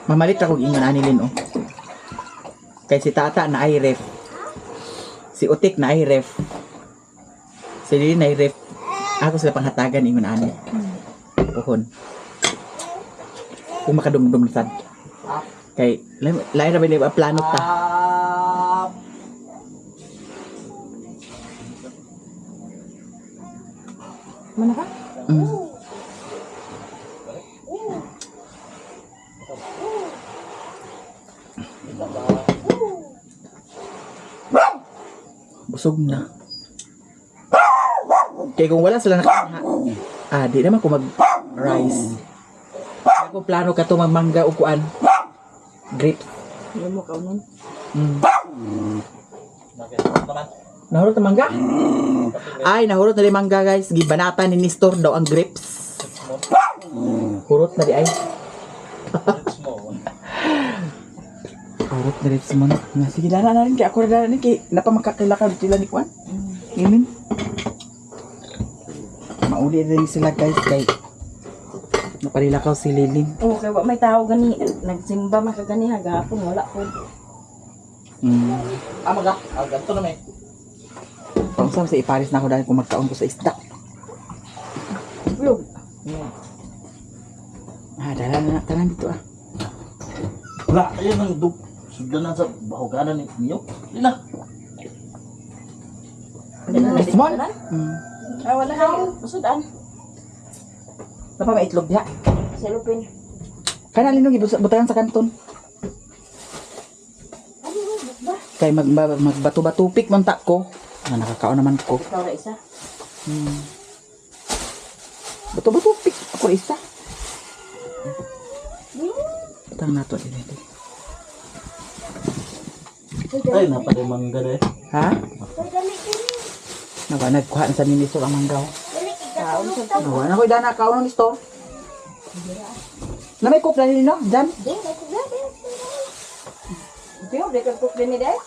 Mamalit ako ingon anilin oh. Kay si Tata na ay ref. Si Utik na ay ref. Si Lili na ay ref. Ako sila panghatagan ingon ani. Pohon. Kung makadumdum sad. Kay lain ra ba plano ta. Mana ka? Busog na. Kaya kung wala sila di naman ko mag-rice. Ako plano ka to magmangga o kuan. Grapes. Ano mo kaunon? Bakit? Naman. Nahurot na mangga? Ay, nahurot na di mangga guys. Gibanata ni Nestor daw ang grapes. Hurot na di ay. Small. Hurot na grapes mo na. Sige, dana na rin. Kaya ako na dana rin. Kaya napamakakilakad sila ni kuan. Ngayon. Mauli rin sila guys. Kay naparilakaw si Liling. Oh, kay wa may tao gani nagsimba makagani ha gahapon wala po. Maga. Ganito na may. Pangsam sa iparis na ako dahil kung magkaon ko sa isda. Vlog. Tanan dito ah. Wala, ayun ang dug. Sugdan na sa bahuganan niyo. Hindi na. Small? Ah, wala kayo. Masudan. Napa may itlog diha. Selupin. Kana linog ibutagan sa kanton. Kay magbato-batupik man ta ko. Nakakaon naman ko. Ikaw na isa. Bato-batupik ako isa. Tang nato din ito. Ay, napalimangga na eh. Ha? Nagkuha na sa ministro ang manggaw. Kaon sa Nawa na ko dana kaon ni store. Na may cook na nino, jam. Pero deka cook din ni dai.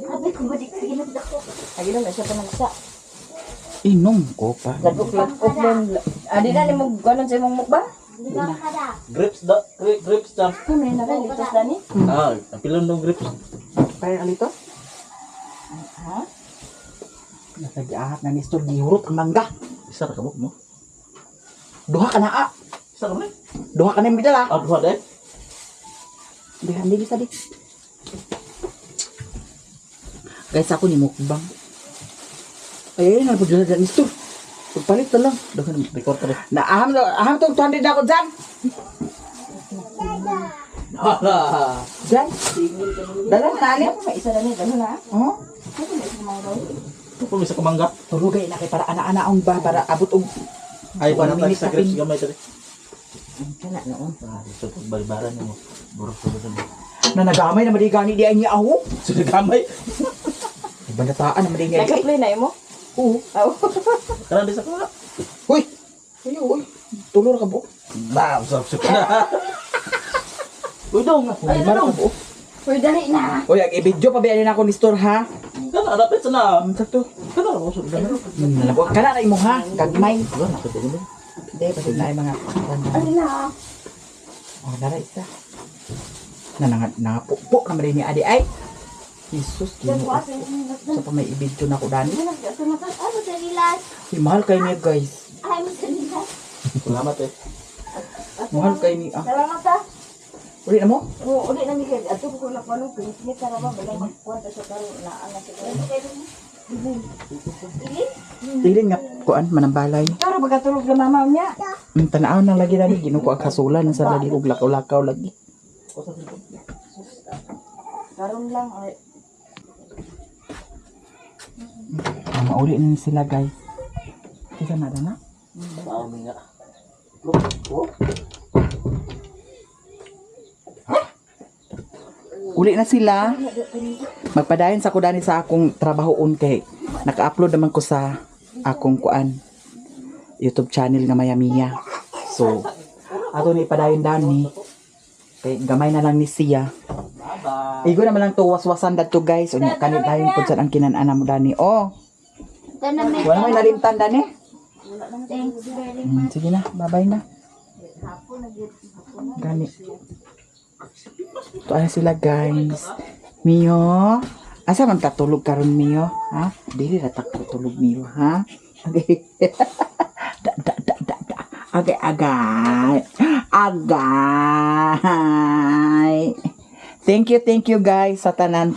Abi ko ba di kaya nagdako? Agi na siya pa nagsa. Inom ko pa. Lagok din. Adi na ni mo ganon sa imong mukbang. Di ba kada? Grips jam. Kami na rin ito sa ni. Ang pilon ng grips. Kaya alito? Ha? Nasagiahat na ni store gihurot ang mangga. Isa ra ka mo. Duha ka na ah. Isa ra mo. Duha ka na yung bidala. Duha deh. Dihan di bisa di. Guys, ako ni mukbang. Ay, nalapagdala dyan ni store. Pagpalit na lang. Duha na Record ka rin. aham tong 200 na ako dyan. Hala. Dyan. Dala na alim. May isa na ni ganon na. Oh. Ano na isa mga daw? Ito po may sa kamangga. Turugay na kay para ana-anaon ba para abot og Ay, One para minute sa na grips pin. gamay tadi. Kana noon. Ito po balibaran mo. Burok ko dun. na nagamay na madigani di ay niya aho. Sudah gamay. Banataan na madigani. Nagka-play na imo? Oo. Aw. Kana di sa kamangga. Hoy. Ayo, hoy. Tulor ka bo. Bam, sap na. Uy dong. Ay, mara ka bo. Uy, dali na. Hoy, ag i-video pa biyanin ako ni store ha. Kana dapat sana. Ang sakto. Kana mo sud gani. Nalabo ka na imo ha, gagmay. Wala na pwede gani. Hindi, pati na ay mga Ano na? oh, dara isa. Nangapupo ka rin ni Adi ay. Jesus, ginoo. Sa pa may ibidyo na ko dani. Ano sa rilas? Si mahal kay niya guys. Ay, mo sa rilas. Salamat eh. Mahal kay ni Salamat ha. Uli na mo? Oo, ulit na mi kay ato ko na kuno pinit na ba balay magkuwanta sa karo na ana sa karo. Ilin nga kuan manambalay. Karo pagkatulog na mama niya. Tanaw na lagi dani ginuko ang kasulan sa lagi kog lakaw-lakaw lagi. Karon lang ay Mauli na ni sila guys. Kisa na na? Tao nga. Uli na sila. Magpadayon sa kudani sa akong trabahoon kay naka-upload naman ko sa akong kuan YouTube channel nga Mayamiya. So, ato ni padayon dani. Kay gamay na lang ni siya. Igo naman lang to waswasan dato guys. Unya kanit dayon pud sa ang kinan-ana mo dani. Oh, Ito na may wala may nalimtan dani. thanks very much. Sige na, bye-bye na. Gani. Ito ay sila guys. Mio, asa man tatulog karon Mio? Ha? Dili ra tak tulog Mio, ha? Okay. Da. Okay, agay. Agay. Thank you guys sa tanan.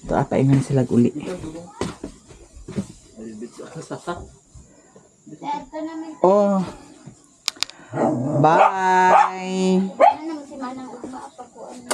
Ito apa ingon sila uli. Ito na may Oh. Bye. ano naman si Manang Ugma pa ko ano.